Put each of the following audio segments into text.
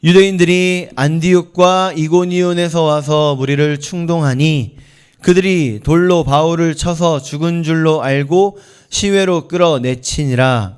유대인들이 안디옥과 이고니온에서 와서 무리를 충동하니 그들이 돌로 바울을 쳐서 죽은 줄로 알고 시외로 끌어내치니라.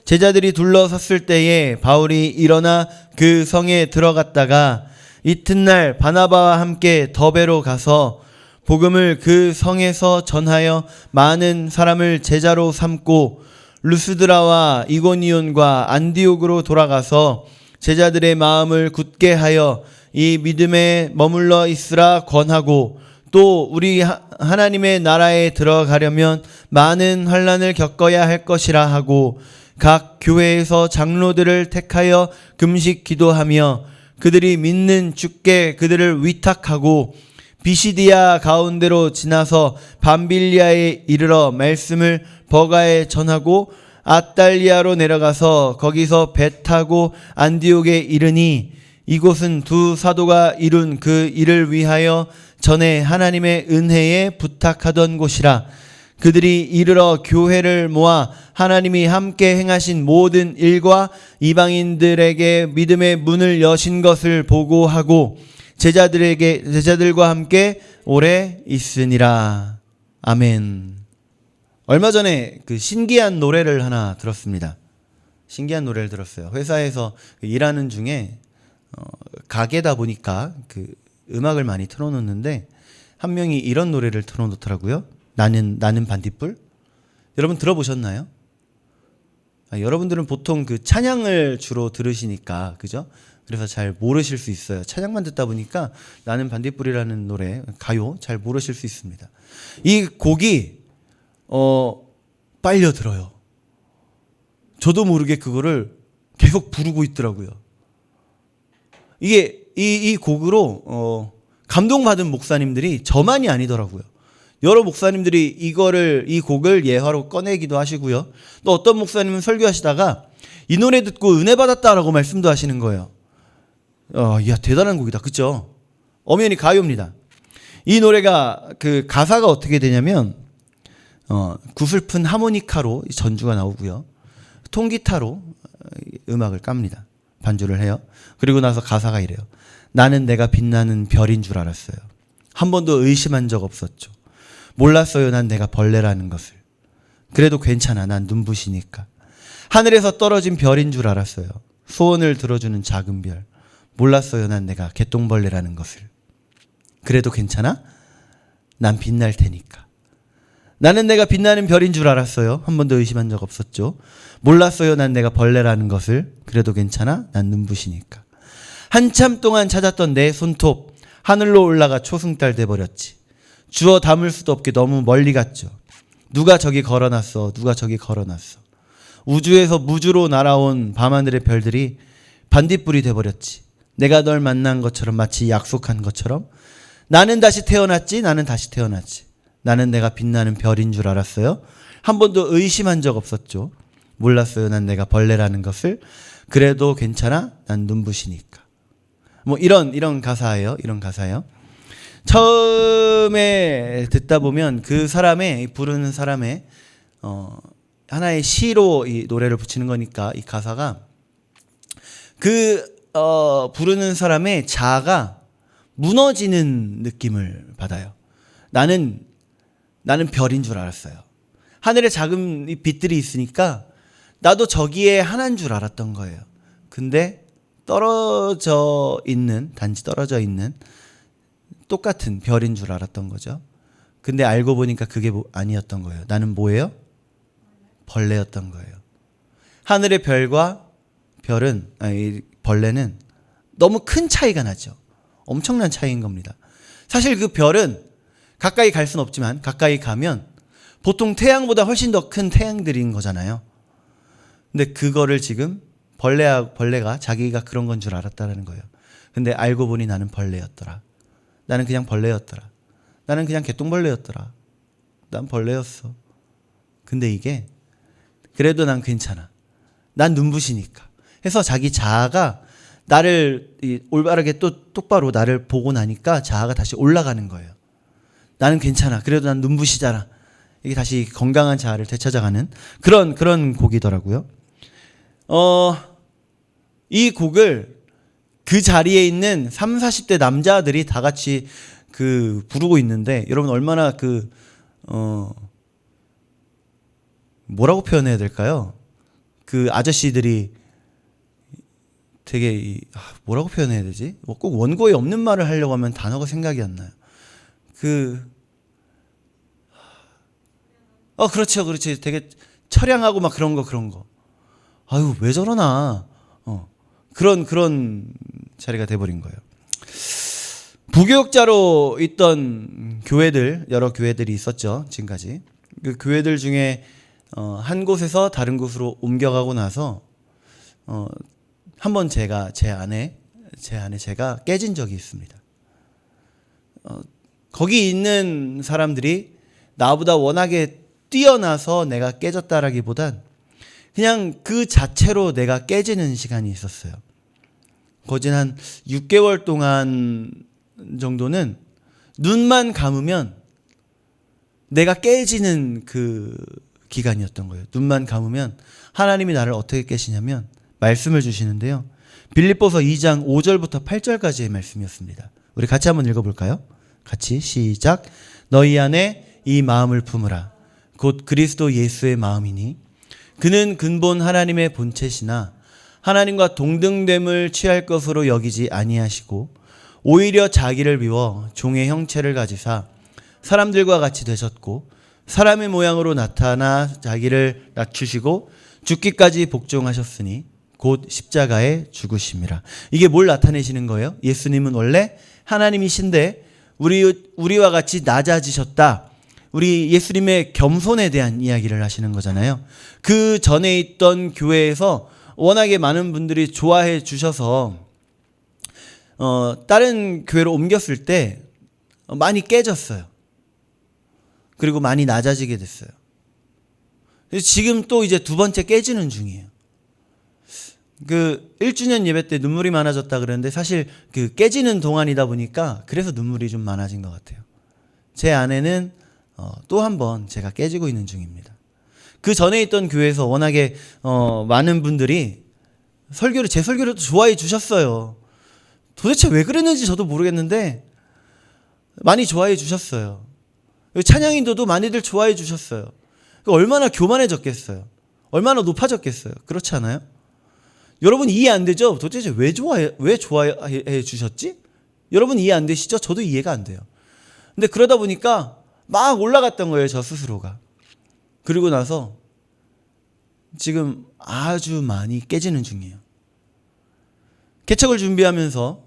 제자들이 둘러섰을 때에 바울이 일어나 그 성에 들어갔다가 이튿날 바나바와 함께 더베로 가서 복음을 그 성에서 전하여 많은 사람을 제자로 삼고 루스드라와 이고니온과 안디옥으로 돌아가서 제자들의 마음을 굳게 하여 이 믿음에 머물러 있으라 권하고, 또 우리 하나님의 나라에 들어가려면 많은 환난을 겪어야 할 것이라 하고, 각 교회에서 장로들을 택하여 금식 기도하며 그들이 믿는 주께 그들을 위탁하고 비시디아 가운데로 지나서 밤빌리아에 이르러 말씀을 버가에 전하고 아달리아로 내려가서 거기서 배 타고 안디옥에 이르니, 이곳은 두 사도가 이룬 그 일을 위하여 전에 하나님의 은혜에 부탁하던 곳이라. 그들이 이르러 교회를 모아 하나님이 함께 행하신 모든 일과 이방인들에게 믿음의 문을 여신 것을 보고하고 제자들과 함께 오래 있으니라. 아멘. 얼마 전에 그 신기한 노래를 하나 들었습니다. 신기한 노래를 들었어요. 회사에서 일하는 중에 가게다 보니까 그 음악을 많이 틀어놓는데 한 명이 이런 노래를 틀어놓더라고요. 나는 반딧불. 여러분 들어보셨나요? 여러분들은 보통 그 찬양을 주로 들으시니까, 그죠? 그래서 잘 모르실 수 있어요. 찬양만 듣다 보니까 나는 반딧불이라는 노래, 가요 잘 모르실 수 있습니다. 이 곡이 빨려 들어요. 저도 모르게 그거를 계속 부르고 있더라고요. 이게 이 곡으로 감동받은 목사님들이 저만이 아니더라고요. 여러 목사님들이 이 곡을 예화로 꺼내기도 하시고요. 또 어떤 목사님은 설교하시다가 이 노래 듣고 은혜 받았다라고 말씀도 하시는 거예요. 이야, 대단한 곡이다. 그죠? 엄연히 가요입니다. 이 노래가 그 가사가 어떻게 되냐면 구슬픈 하모니카로 전주가 나오고요. 통기타로 음악을 깝니다. 반주를 해요. 그리고 나서 가사가 이래요. 나는 내가 빛나는 별인 줄 알았어요. 한 번도 의심한 적 없었죠. 몰랐어요, 난 내가 벌레라는 것을. 그래도 괜찮아, 난 눈부시니까. 하늘에서 떨어진 별인 줄 알았어요. 소원을 들어주는 작은 별. 몰랐어요, 난 내가 개똥벌레라는 것을. 그래도 괜찮아? 난 빛날 테니까. 나는 내가 빛나는 별인 줄 알았어요. 한 번도 의심한 적 없었죠. 몰랐어요, 난 내가 벌레라는 것을. 그래도 괜찮아? 난 눈부시니까. 한참 동안 찾았던 내 손톱, 하늘로 올라가 초승달 돼버렸지. 주워 담을 수도 없게 너무 멀리 갔죠. 누가 저기 걸어놨어. 누가 저기 걸어놨어. 우주에서 무주로 날아온 밤하늘의 별들이 반딧불이 돼버렸지. 내가 널 만난 것처럼, 마치 약속한 것처럼. 나는 다시 태어났지. 나는 다시 태어났지. 나는 내가 빛나는 별인 줄 알았어요. 한 번도 의심한 적 없었죠. 몰랐어요, 난 내가 벌레라는 것을. 그래도 괜찮아, 난 눈부시니까. 뭐 이런 가사예요. 이런 가사예요. 처음에 듣다 보면 그 사람의, 부르는 사람의 하나의 시로 이 노래를 붙이는 거니까, 이 가사가 부르는 사람의 자아가 무너지는 느낌을 받아요. 나는 별인 줄 알았어요. 하늘에 작은 빛들이 있으니까 나도 저기에 하나인 줄 알았던 거예요. 근데 단지 떨어져 있는 똑같은 별인 줄 알았던 거죠. 근데 알고 보니까 그게 아니었던 거예요. 나는 뭐예요? 벌레였던 거예요. 하늘의 별과 벌레는 너무 큰 차이가 나죠. 엄청난 차이인 겁니다. 사실 그 별은 가까이 갈 수는 없지만 가까이 가면 보통 태양보다 훨씬 더 큰 태양들인 거잖아요. 근데 그거를 지금 벌레가 자기가 그런 건 줄 알았다는 거예요. 근데 알고 보니 나는 벌레였더라. 나는 그냥 벌레였더라. 나는 그냥 개똥벌레였더라. 난 벌레였어. 근데 이게 그래도 난 괜찮아. 난 눈부시니까. 해서 자기 자아가 나를 올바르게 똑바로 나를 보고 나니까 자아가 다시 올라가는 거예요. 나는 괜찮아. 그래도 난 눈부시잖아. 이게 다시 건강한 자아를 되찾아가는 그런 곡이더라고요. 이 곡을 그 자리에 있는 30, 40대 남자들이 다 같이 부르고 있는데, 여러분 얼마나 뭐라고 표현해야 될까요? 그 아저씨들이 되게 뭐라고 표현해야 되지? 꼭 원고에 없는 말을 하려고 하면 단어가 생각이 안 나요. 그렇죠. 되게 처량하고 막 그런 거. 아유, 왜 저러나. 그런 자리가 돼버린 거예요. 부교역자로 있던 교회들, 여러 교회들이 있었죠. 지금까지. 그 교회들 중에 한 곳에서 다른 곳으로 옮겨가고 나서 한번 제 안에 제가 깨진 적이 있습니다. 거기 있는 사람들이 나보다 워낙에 뛰어나서 내가 깨졌다라기보단 그냥 그 자체로 내가 깨지는 시간이 있었어요. 거진 한 6개월 동안 정도는 눈만 감으면 내가 깨지는 그 기간이었던 거예요. 눈만 감으면 하나님이 나를 어떻게 깨시냐면 말씀을 주시는데요. 빌립보서 2장 5절부터 8절까지의 말씀이었습니다. 우리 같이 한번 읽어볼까요? 같이 시작. 너희 안에 이 마음을 품으라. 곧 그리스도 예수의 마음이니 그는 근본 하나님의 본체시나 하나님과 동등됨을 취할 것으로 여기지 아니하시고 오히려 자기를 비워 종의 형체를 가지사 사람들과 같이 되셨고 사람의 모양으로 나타나 자기를 낮추시고 죽기까지 복종하셨으니 곧 십자가에 죽으심이라. 이게 뭘 나타내시는 거예요? 예수님은 원래 하나님이신데 우리와 같이 낮아지셨다. 우리 예수님의 겸손에 대한 이야기를 하시는 거잖아요. 그 전에 있던 교회에서 워낙에 많은 분들이 좋아해 주셔서 다른 교회로 옮겼을 때 많이 깨졌어요. 그리고 많이 낮아지게 됐어요. 지금 또 이제 두 번째 깨지는 중이에요. 1주년 예배 때 눈물이 많아졌다 그랬는데 사실 깨지는 동안이다 보니까 그래서 눈물이 좀 많아진 것 같아요. 제 안에는 또 한 번 제가 깨지고 있는 중입니다. 그 전에 있던 교회에서 워낙에 많은 분들이 제 설교를 좋아해 주셨어요. 도대체 왜 그랬는지 저도 모르겠는데 많이 좋아해 주셨어요. 찬양인도도 많이들 좋아해 주셨어요. 얼마나 교만해졌겠어요. 얼마나 높아졌겠어요. 그렇지 않아요? 여러분 이해 안 되죠? 도대체 왜 좋아해 주셨지? 여러분 이해 안 되시죠? 저도 이해가 안 돼요. 근데 그러다 보니까 막 올라갔던 거예요, 저 스스로가. 그리고 나서 지금 아주 많이 깨지는 중이에요. 개척을 준비하면서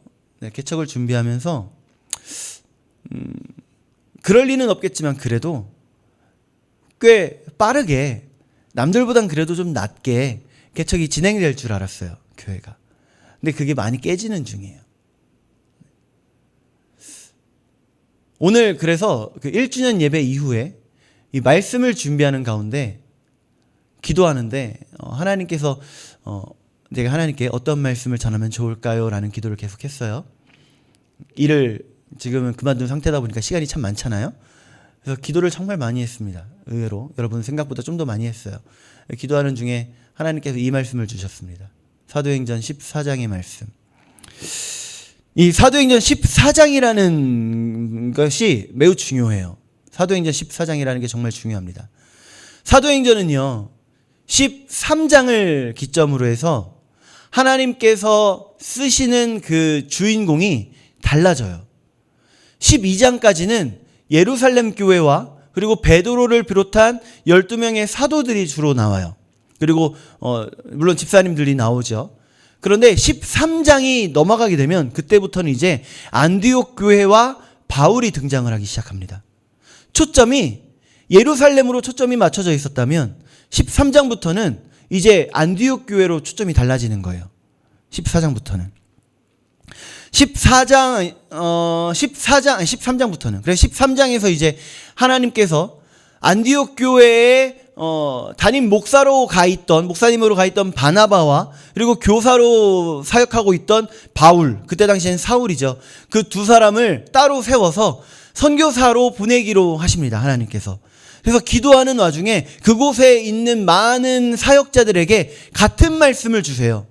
그럴 리는 없겠지만 그래도 꽤 빠르게 남들보단 그래도 좀 낮게 개척이 진행될 줄 알았어요, 교회가. 근데 그게 많이 깨지는 중이에요. 오늘 그래서 1주년 예배 이후에 이 말씀을 준비하는 가운데 기도하는데 하나님께서 내가 하나님께 어떤 말씀을 전하면 좋을까요? 라는 기도를 계속했어요. 일을 지금은 그만둔 상태다 보니까 시간이 참 많잖아요. 그래서 기도를 정말 많이 했습니다. 의외로 여러분 생각보다 좀 더 많이 했어요. 기도하는 중에 하나님께서 이 말씀을 주셨습니다. 사도행전 14장의 말씀. 이 사도행전 14장이라는 것이 매우 중요해요. 사도행전 14장이라는 게 정말 중요합니다. 사도행전은요 13장을 기점으로 해서 하나님께서 쓰시는 그 주인공이 달라져요. 12장까지는 예루살렘 교회와 그리고 베드로를 비롯한 12명의 사도들이 주로 나와요. 그리고 물론 집사님들이 나오죠. 그런데 13장이 넘어가게 되면 그때부터는 이제 안디옥 교회와 바울이 등장을 하기 시작합니다. 초점이 예루살렘으로 초점이 맞춰져 있었다면 13장부터는 이제 안디옥 교회로 초점이 달라지는 거예요. 14장부터는. 13장부터는. 그래서 13장에서 이제 하나님께서 안디옥 교회에 담임 목사님으로 가 있던 바나바와 그리고 교사로 사역하고 있던 바울, 그때 당시엔 사울이죠. 그 두 사람을 따로 세워서 선교사로 보내기로 하십니다, 하나님께서. 그래서 기도하는 와중에 그곳에 있는 많은 사역자들에게 같은 말씀을 주세요.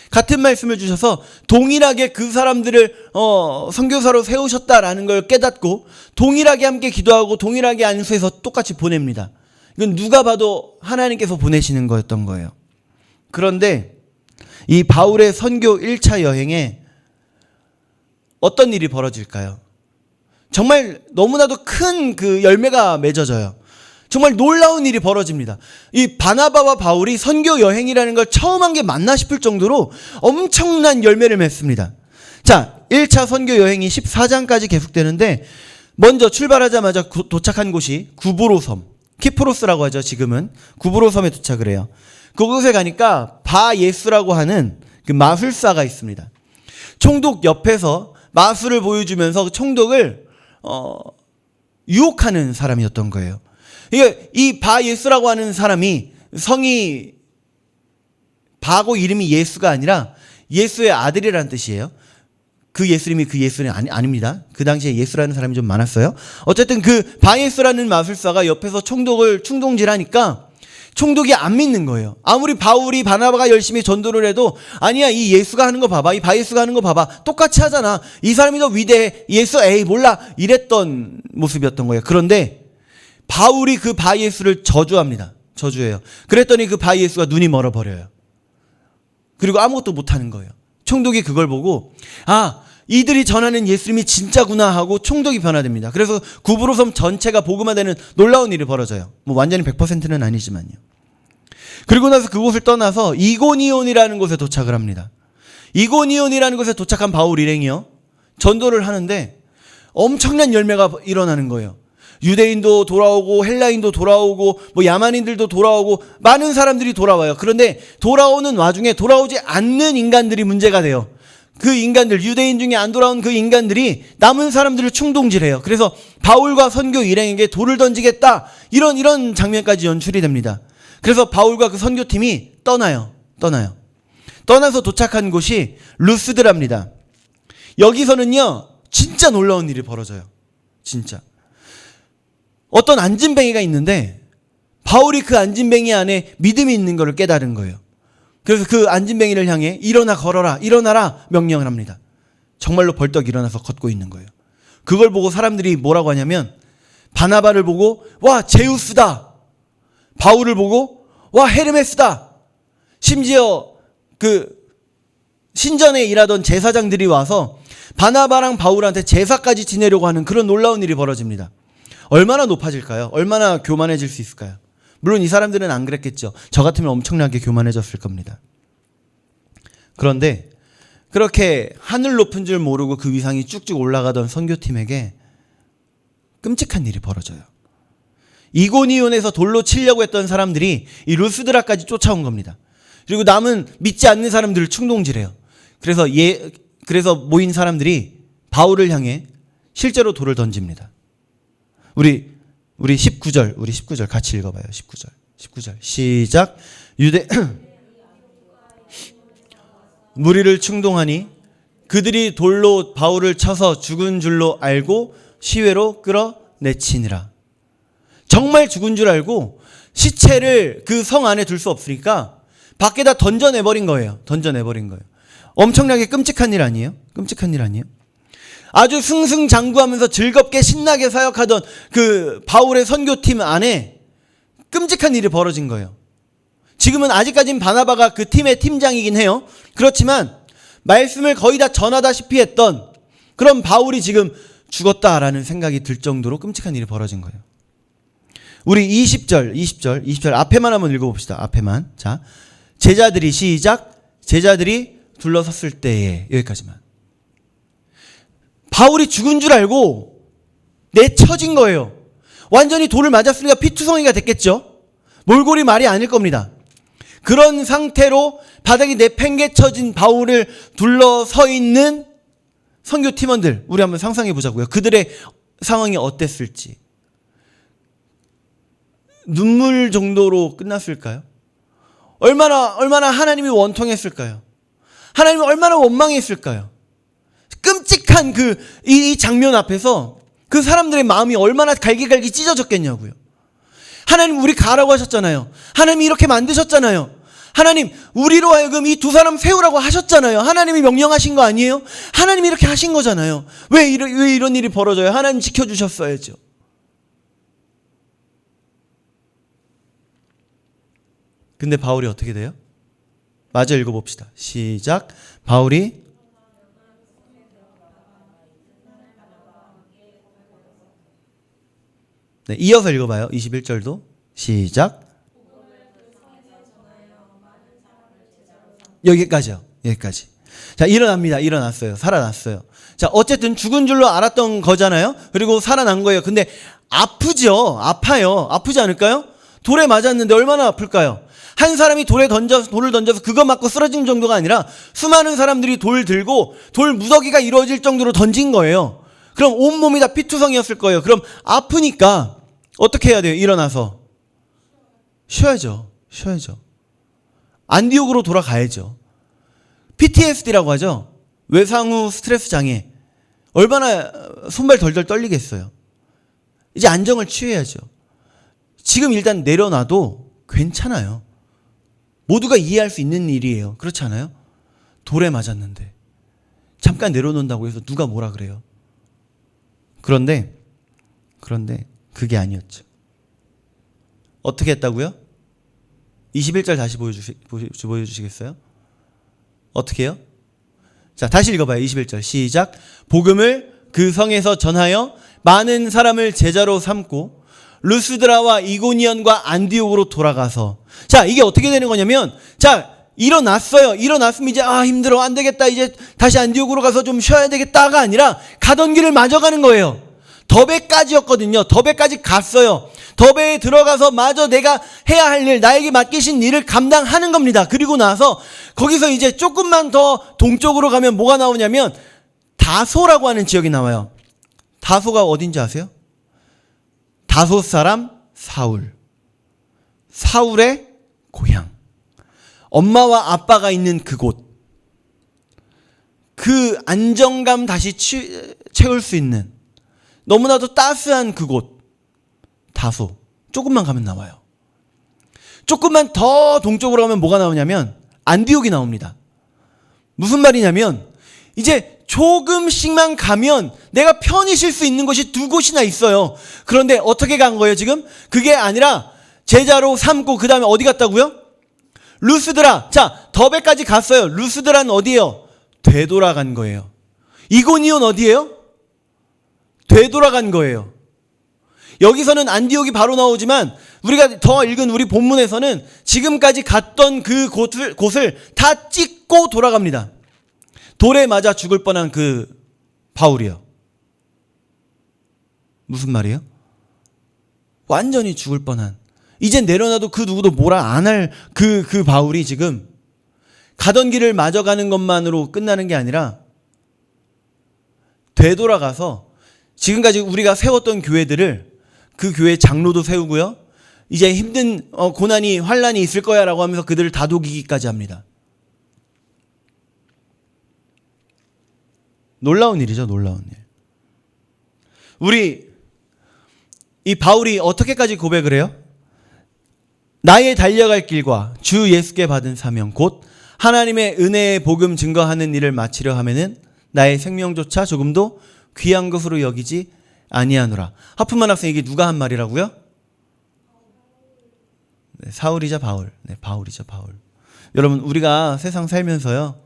같은 말씀을 주셔서 동일하게 그 사람들을 선교사로 세우셨다라는 걸 깨닫고 동일하게 함께 기도하고 동일하게 안수해서 똑같이 보냅니다. 이건 누가 봐도 하나님께서 보내시는 거였던 거예요. 그런데 이 바울의 선교 1차 여행에 어떤 일이 벌어질까요? 정말 너무나도 큰 그 열매가 맺어져요. 정말 놀라운 일이 벌어집니다. 이 바나바와 바울이 선교 여행이라는 걸 처음 한 게 맞나 싶을 정도로 엄청난 열매를 맺습니다. 자, 1차 선교 여행이 14장까지 계속되는데 먼저 출발하자마자 도착한 곳이 구브로 섬, 키프로스라고 하죠. 지금은 구브로 섬에 도착을 해요. 그곳에 가니까 바예수라고 하는 그 마술사가 있습니다. 총독 옆에서 마술을 보여주면서 총독을 유혹하는 사람이었던 거예요. 이게 이 바예수라고 하는 사람이 성이 바고 이름이 예수가 아니라 예수의 아들이라는 뜻이에요. 그 예수님이 그 예수는 아닙니다. 그 당시에 예수라는 사람이 좀 많았어요. 어쨌든 그 바예수라는 마술사가 옆에서 총독을 충동질하니까 총독이 안 믿는 거예요. 아무리 바울이 바나바가 열심히 전도를 해도 아니야, 이 예수가 하는 거 봐봐, 이 바예수가 하는 거 봐봐, 똑같이 하잖아, 이 사람이 더 위대해, 예수 에이 몰라, 이랬던 모습이었던 거예요. 그런데 바울이 그 바예수를 저주합니다. 저주해요. 그랬더니 그 바예수가 눈이 멀어버려요. 그리고 아무것도 못하는 거예요. 총독이 그걸 보고 이들이 전하는 예수님이 진짜구나 하고 총독이 변화됩니다. 그래서 구브로 섬 전체가 복음화되는 놀라운 일이 벌어져요. 뭐 완전히 100%는 아니지만요. 그리고 나서 그곳을 떠나서 이고니온이라는 곳에 도착을 합니다. 이고니온이라는 곳에 도착한 바울 일행이요, 전도를 하는데 엄청난 열매가 일어나는 거예요. 유대인도 돌아오고 헬라인도 돌아오고 뭐 야만인들도 돌아오고 많은 사람들이 돌아와요. 그런데 돌아오는 와중에 돌아오지 않는 인간들이 문제가 돼요. 그 인간들, 유대인 중에 안 돌아온 그 인간들이 남은 사람들을 충동질해요. 그래서 바울과 선교 일행에게 돌을 던지겠다, 이런 장면까지 연출이 됩니다. 그래서 바울과 그 선교팀이 떠나요. 떠나서 도착한 곳이 루스드랍니다. 여기서는요 진짜 놀라운 일이 벌어져요. 진짜 어떤 안진뱅이가 있는데 바울이 그 안진뱅이 안에 믿음이 있는 것을 깨달은 거예요. 그래서 그 안진뱅이를 향해 일어나 걸어라, 일어나라 명령을 합니다. 정말로 벌떡 일어나서 걷고 있는 거예요. 그걸 보고 사람들이 뭐라고 하냐면 바나바를 보고 와 제우스다, 바울을 보고 와 헤르메스다, 심지어 그 신전에 일하던 제사장들이 와서 바나바랑 바울한테 제사까지 지내려고 하는 그런 놀라운 일이 벌어집니다. 얼마나 높아질까요? 얼마나 교만해질 수 있을까요? 물론 이 사람들은 안 그랬겠죠. 저 같으면 엄청나게 교만해졌을 겁니다. 그런데 그렇게 하늘 높은 줄 모르고 그 위상이 쭉쭉 올라가던 선교팀에게 끔찍한 일이 벌어져요. 이고니온에서 돌로 치려고 했던 사람들이 이 루스드라까지 쫓아온 겁니다. 그리고 남은 믿지 않는 사람들을 충동질해요. 그래서 모인 사람들이 바울을 향해 실제로 돌을 던집니다. 우리 19절 같이 읽어봐요. 19절 시작. 무리를 충동하니 그들이 돌로 바울을 쳐서 죽은 줄로 알고 시외로 끌어내치니라. 정말 죽은 줄 알고 시체를 그 성 안에 둘 수 없으니까 밖에다 던져내버린 거예요. 엄청나게 끔찍한 일 아니에요? 아주 승승장구하면서 즐겁게 신나게 사역하던 그 바울의 선교팀 안에 끔찍한 일이 벌어진 거예요. 지금은 아직까지는 바나바가 그 팀의 팀장이긴 해요. 그렇지만 말씀을 거의 다 전하다시피 했던 그런 바울이 지금 죽었다라는 생각이 들 정도로 끔찍한 일이 벌어진 거예요. 우리 20절 앞에만 한번 읽어봅시다. 앞에만. 자, 제자들이 시작. 제자들이 둘러섰을 때에, 여기까지만. 바울이 죽은 줄 알고 내쳐진 거예요. 완전히 돌을 맞았으니까 피투성이가 됐겠죠. 몰골이 말이 아닐 겁니다. 그런 상태로 바닥이 내팽개쳐진 바울을 둘러서 있는 선교팀원들, 우리 한번 상상해 보자고요. 그들의 상황이 어땠을지. 눈물 정도로 끝났을까요? 얼마나 하나님이 원통했을까요? 하나님이 얼마나 원망했을까요? 끔찍한 이 장면 앞에서 그 사람들의 마음이 얼마나 갈기갈기 찢어졌겠냐고요. 하나님 우리 가라고 하셨잖아요. 하나님이 이렇게 만드셨잖아요. 하나님, 우리로 하여금 이 두 사람 세우라고 하셨잖아요. 하나님이 명령하신 거 아니에요? 하나님이 이렇게 하신 거잖아요. 왜 이런 일이 벌어져요? 하나님 지켜주셨어야죠. 근데 바울이 어떻게 돼요? 마저 읽어봅시다. 시작. 바울이 네, 이어서 읽어봐요. 21절도 시작. 여기까지요. 여기까지. 자, 일어났어요. 살아났어요. 자, 어쨌든 죽은 줄로 알았던 거잖아요. 그리고 살아난 거예요. 근데 아프죠. 아파요. 아프지 않을까요? 돌에 맞았는데 얼마나 아플까요? 한 사람이 돌을 던져서 그거 맞고 쓰러진 정도가 아니라 수많은 사람들이 돌 들고 돌 무더기가 이루어질 정도로 던진 거예요. 그럼 온몸이 다 피투성이었을 거예요. 그럼 아프니까 어떻게 해야 돼요? 일어나서 쉬어야죠. 안디옥으로 돌아가야죠. PTSD라고 하죠. 외상 후 스트레스 장애. 얼마나 손발 덜덜 떨리겠어요. 이제 안정을 취해야죠. 지금 일단 내려놔도 괜찮아요. 모두가 이해할 수 있는 일이에요. 그렇지 않아요? 돌에 맞았는데 잠깐 내려놓는다고 해서 누가 뭐라 그래요. 그런데 그게 아니었죠. 어떻게 했다고요? 21절 다시 보여주시겠어요? 어떻게 해요? 자, 다시 읽어봐요. 21절 시작. 복음을 그 성에서 전하여 많은 사람을 제자로 삼고 루스드라와 이고니온과 안디옥으로 돌아가서, 자, 이게 어떻게 되는 거냐면, 자, 일어났어요. 일어났으면 이제 힘들어, 안 되겠다, 이제 다시 안디옥으로 가서 좀 쉬어야 되겠다가 아니라 가던 길을 마저 가는 거예요. 더베까지였거든요. 더베까지 갔어요. 더베에 들어가서 마저 내가 해야 할 일, 나에게 맡기신 일을 감당하는 겁니다. 그리고 나서 거기서 이제 조금만 더 동쪽으로 가면 뭐가 나오냐면 다소라고 하는 지역이 나와요. 다소가 어딘지 아세요? 다소 사람 사울. 사울의 고향. 엄마와 아빠가 있는 그곳. 그 안정감 다시 채울 수 있는 너무나도 따스한 그곳. 다소. 조금만 가면 나와요. 조금만 더 동쪽으로 가면 뭐가 나오냐면 안디옥이 나옵니다. 무슨 말이냐면 이제 조금씩만 가면 내가 편히 쉴 수 있는 곳이 두 곳이나 있어요. 그런데 어떻게 간 거예요 지금? 그게 아니라 제자로 삼고 그 다음에 어디 갔다고요? 루스드라. 자, 더베까지 갔어요. 루스드라는 어디예요? 되돌아간 거예요. 이고니온 어디예요? 되돌아간 거예요. 여기서는 안디옥이 바로 나오지만 우리가 더 읽은 우리 본문에서는 지금까지 갔던 그 곳을 다 찍고 돌아갑니다. 돌에 맞아 죽을 뻔한 그 바울이요. 무슨 말이에요? 완전히 죽을 뻔한, 이제 내려놔도 그 누구도 뭐라 안 할 그 바울이 지금 가던 길을 마저 가는 것만으로 끝나는 게 아니라 되돌아가서 지금까지 우리가 세웠던 교회들을, 그 교회 장로도 세우고요, 이제 힘든 고난이 환난이 있을 거야 라고 하면서 그들을 다독이기까지 합니다. 놀라운 일이죠. 놀라운 일. 우리 이 바울이 어떻게까지 고백을 해요? 나의 달려갈 길과 주 예수께 받은 사명 곧 하나님의 은혜의 복음 증거하는 일을 마치려 하면은 나의 생명조차 조금도 귀한 것으로 여기지 아니하노라. 하프만 학생, 이게 누가 한 말이라고요? 네, 사울이자 바울. 네, 바울이죠, 바울. 여러분, 우리가 세상 살면서요,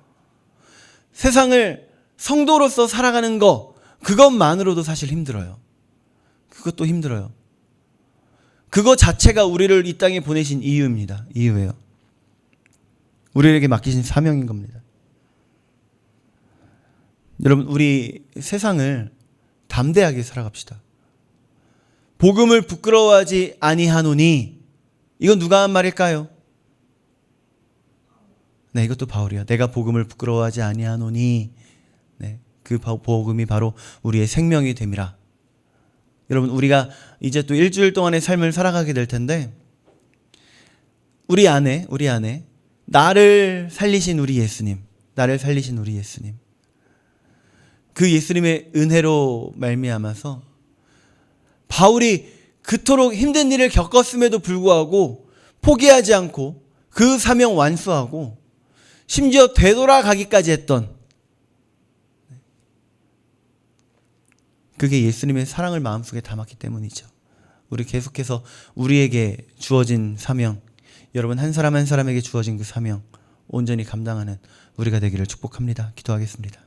세상을 성도로서 살아가는 거, 그것만으로도 사실 힘들어요. 그것도 힘들어요. 그거 자체가 우리를 이 땅에 보내신 이유입니다. 이유예요. 우리에게 맡기신 사명인 겁니다. 여러분, 우리 세상을 담대하게 살아갑시다. 복음을 부끄러워하지 아니하노니, 이건 누가 한 말일까요? 네, 이것도 바울이요. 내가 복음을 부끄러워하지 아니하노니, 네, 그 복음이 바로 우리의 생명이 됨이라. 여러분, 우리가 이제 또 일주일 동안의 삶을 살아가게 될 텐데, 우리 안에 나를 살리신 우리 예수님, 그 예수님의 은혜로 말미암아서 바울이 그토록 힘든 일을 겪었음에도 불구하고 포기하지 않고 그 사명 완수하고 심지어 되돌아가기까지 했던, 그게 예수님의 사랑을 마음속에 담았기 때문이죠. 우리 계속해서 우리에게 주어진 사명, 여러분 한 사람 한 사람에게 주어진 그 사명 온전히 감당하는 우리가 되기를 축복합니다. 기도하겠습니다.